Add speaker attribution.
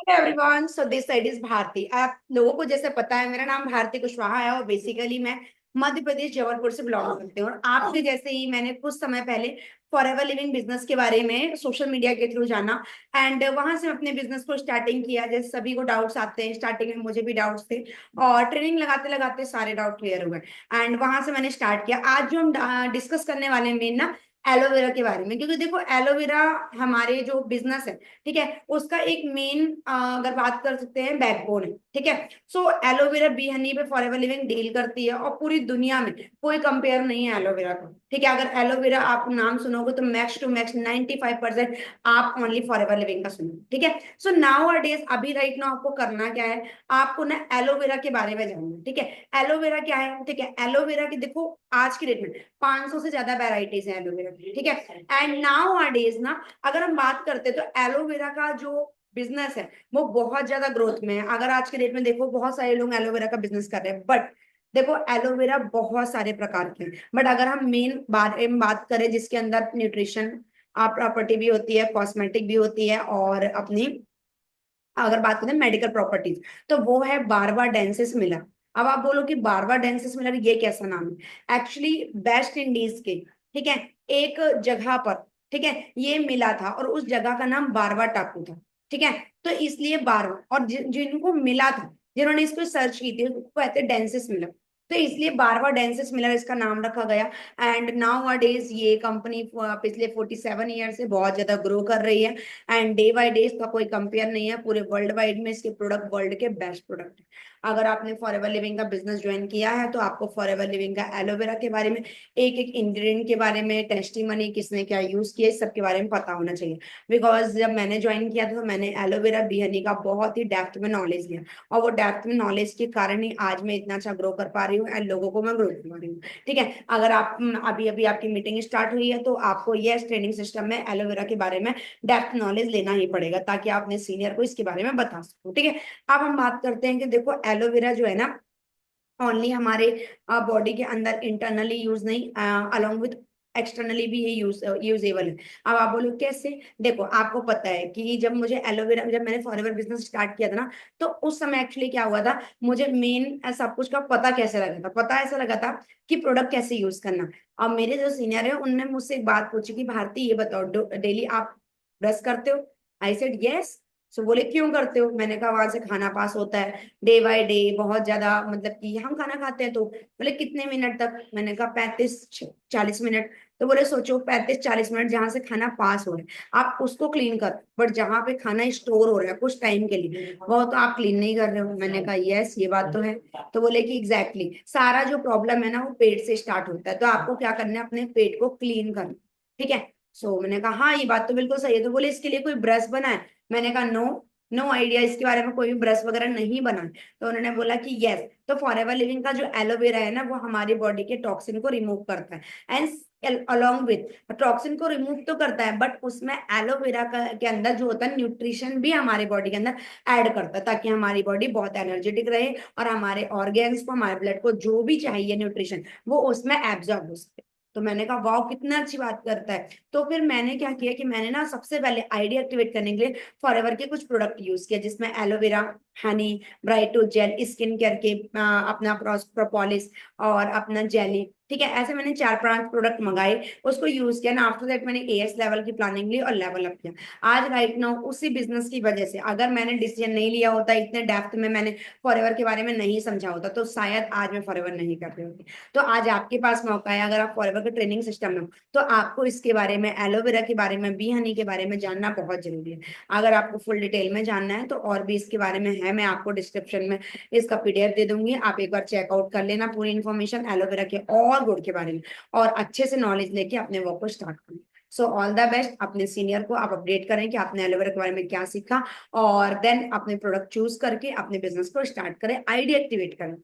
Speaker 1: Everyone, so this side is Bharti. आप लोगों को जैसे पता है, मेरा नाम भारती कुशवाहा है और बेसिकली मैं मध्य प्रदेश जबलपुर से बिलोंग करती हूँ। और आपके जैसे ही मैंने कुछ समय पहले फॉरएवर लिविंग बिजनेस के बारे में सोशल मीडिया के थ्रू जाना एंड वहां से अपने बिजनेस को स्टार्टिंग किया। जैसे सभी को डाउट्स आते हैं, स्टार्टिंग में मुझे भी डाउट्स थे और ट्रेनिंग लगाते लगाते सारे डाउट क्लियर हुए एंड वहां से मैंने स्टार्ट किया। आज जो हम डिस्कस करने वाले हैं मेन ना एलोवेरा के बारे में, क्योंकि देखो एलोवेरा हमारे जो बिजनेस है, ठीक है, उसका एक मेन अगर बात कर सकते हैं बैकबोन है। ठीक है, सो एलोवेरा बी हनी पे फॉरएवर लिविंग डील करती है और पूरी दुनिया में कोई कंपेयर नहीं है एलोवेरा का। ठीक है, अगर एलोवेरा आप नाम सुनोगे तो मैक्स टू मैक्स 95% आप ओनली फॉरएवर लिविंग का सुनो। ठीक है, सो नाउ अ डेज अभी राइट नाउ आपको करना क्या है, आपको ना एलोवेरा के बारे में जानना है। ठीक है, एलोवेरा क्या है, ठीक है, एलोवेरा की देखो आज की डेट में 500 से ज्यादा वेराइटीज है एलोवेरा की। ठीक है, एंड नाउ अ डेज ना अगर हम बात करते हैं तो एलोवेरा का जो बिजनेस है वो बहुत ज्यादा ग्रोथ में है। अगर आज के डेट में देखो बहुत सारे लोग एलोवेरा का बिजनेस कर रहे हैं, बट देखो एलोवेरा बहुत सारे प्रकार के हैं। बट अगर हम मेन बारे में बात करें जिसके अंदर न्यूट्रिशन प्रॉपर्टी भी होती है, कॉस्मेटिक भी होती है और अपनी अगर बात करें मेडिकल प्रॉपर्टीज, तो वो है बारबा डेंसिस मिलर। अब आप बोलो कि बारबा डेंसिस मिलर ये कैसा नाम है, एक्चुअली वेस्ट इंडीज के, ठीक है, एक जगह पर, ठीक है, ये मिला था और उस जगह का नाम बारवा टापू था। ठीक है, तो इसलिए बारवा और जिनको मिला था, जिन्होंने इसको सर्च की थी उसको कहते हैं डेंसिस मिलर, तो इसलिए बारवा डेंसिस मिलर इसका नाम रखा गया। एंड नाउ अ डेज ये कंपनी पिछले 47 ईयर से बहुत ज्यादा ग्रो कर रही है एंड डे बाय डे इसका कोई कंपेयर नहीं है। पूरे वर्ल्ड वाइड में इसके प्रोडक्ट वर्ल्ड के बेस्ट प्रोडक्ट है। अगर आपने फॉरएवर लिविंग का बिजनेस ज्वाइन किया है तो आपको फॉरएवर लिविंग का एलोवेरा के बारे में, एक एक इंग्रेडिएंट के बारे में, टेस्टिमनी किसने क्या यूज किया, इस सब के बारे में पता होना चाहिए। बिकॉज जब मैंने ज्वाइन किया था तो मैंने एलोवेरा बी हनी का बहुत ही डेप्थ में नॉलेज लिया और वो डेप्थ में नॉलेज के कारण ही आज मैं इतना अच्छा ग्रो कर पा रही हूँ एंड लोगों को मैं ग्रो करवा रही हूँ। ठीक है, अगर आप अभी अभी आपकी मीटिंग स्टार्ट हुई है तो आपको यस ट्रेनिंग सिस्टम में एलोवेरा के बारे में डेप्थ नॉलेज लेना ही पड़ेगा ताकि आप अपने सीनियर को इसके बारे में बता सको। ठीक है, अब हम बात करते हैं कि देखो एलोवेरा जो है ना ओनली हमारे बॉडी के अंदर इंटरनली यूज नहीं, अलोंग विथ एक्सटर्नली भी ये यूजेबल है। अब आप बोलो कैसे, देखो आपको पता है कि जब मुझे एलोवेरा, जब मैंने फॉरएवर बिजनेस स्टार्ट किया था ना, तो उस समय एक्चुअली क्या हुआ था, मुझे मेन सब कुछ का पता कैसे लगा था, पता ऐसा लगा था कि प्रोडक्ट कैसे यूज करना। अब मेरे जो सीनियर है उनने मुझसे एक बात पूछी कि भारती ये बताओ डेली आप ब्रश करते हो? I said yes. सो बोले क्यों करते हो? मैंने कहा वहां से खाना पास होता है डे बाय डे बहुत ज्यादा, मतलब कि हम खाना खाते हैं तो। बोले कितने मिनट तक? मैंने कहा 35 40 मिनट। तो बोले सोचो 35 40 मिनट जहां से खाना पास हो रहा है आप उसको क्लीन कर, बट जहां पे खाना स्टोर हो रहा है कुछ टाइम के लिए वो तो आप क्लीन नहीं कर रहे हो। मैंने कहा यस ये बात तो है। तो बोले कि एग्जैक्टली सारा जो प्रॉब्लम है ना वो पेट से स्टार्ट होता है, तो आपको क्या करना है, अपने पेट को क्लीन करना। ठीक है, सो मैंने कहा हाँ ये बात तो बिल्कुल सही है। तो बोले इसके लिए कोई ब्रश बना है? मैंने कहा नो, नो आइडिया, इसके बारे में कोई भी ब्रश वगैरह नहीं बना है। तो उन्होंने बोला कि यस, तो फॉरएवर लिविंग का जो एलोवेरा है ना वो हमारी बॉडी के टॉक्सिन को रिमूव करता है एंड अलोंग विथ टॉक्सिन को रिमूव तो करता है बट उसमें एलोवेरा के अंदर जो होता है न्यूट्रिशन भी हमारे बॉडी के अंदर ऐड करता है ताकि हमारी बॉडी बहुत एनर्जेटिक रहे और हमारे ऑर्गेन्स को, हमारे ब्लड को जो भी चाहिए न्यूट्रिशन वो उसमें एब्जॉर्ब हो सके। तो मैंने कहा वाह कितना अच्छी बात करता है। तो फिर मैंने क्या किया कि मैंने ना सबसे पहले आइडिया एक्टिवेट करने के लिए फॉरएवर के कुछ प्रोडक्ट यूज किया जिसमें aloe vera, honey, brighto gel, skin care के अपना प्रोपोलिस और अपना जेली। ठीक है, ऐसे मैंने 4 5 प्रोडक्ट मंगाए, उसको यूज किया ना। आफ्टर दैट मैंने एएस लेवल की प्लानिंग ली और लेवल अप किया। आज राइट नाउ उसी बिजनेस की वजह से अगर मैंने डिसीजन नहीं लिया होता, इतने डेप्थ में मैंने फॉरएवर के बारे में नहीं समझा होता, तो शायद आज मैं फॉरएवर नहीं कर रही होती। तो आज आपके पास मौका है, अगर आप फॉरएवर के ट्रेनिंग सिस्टम में हो तो आपको इसके बारे में, एलोवेरा के बारे में, बी हनी के बारे में जानना बहुत जरूरी है। अगर आपको फुल डिटेल में जानना है तो और भी इसके बारे में है, मैं आपको डिस्क्रिप्शन में इसका पीडीएफ दे दूंगी, आप एक बार चेकआउट कर लेना पूरी इन्फॉर्मेशन एलोवेरा के और गुड के बारे में, और अच्छे से नॉलेज लेके अपने वर्क को स्टार्ट करें। सो ऑल द बेस्ट, अपने सीनियर को आप अपडेट करें कि आपने एलोवेरा के बारे में क्या सीखा और देन अपने प्रोडक्ट चूज करके अपने बिजनेस को स्टार्ट करें, आइडिया एक्टिवेट करें।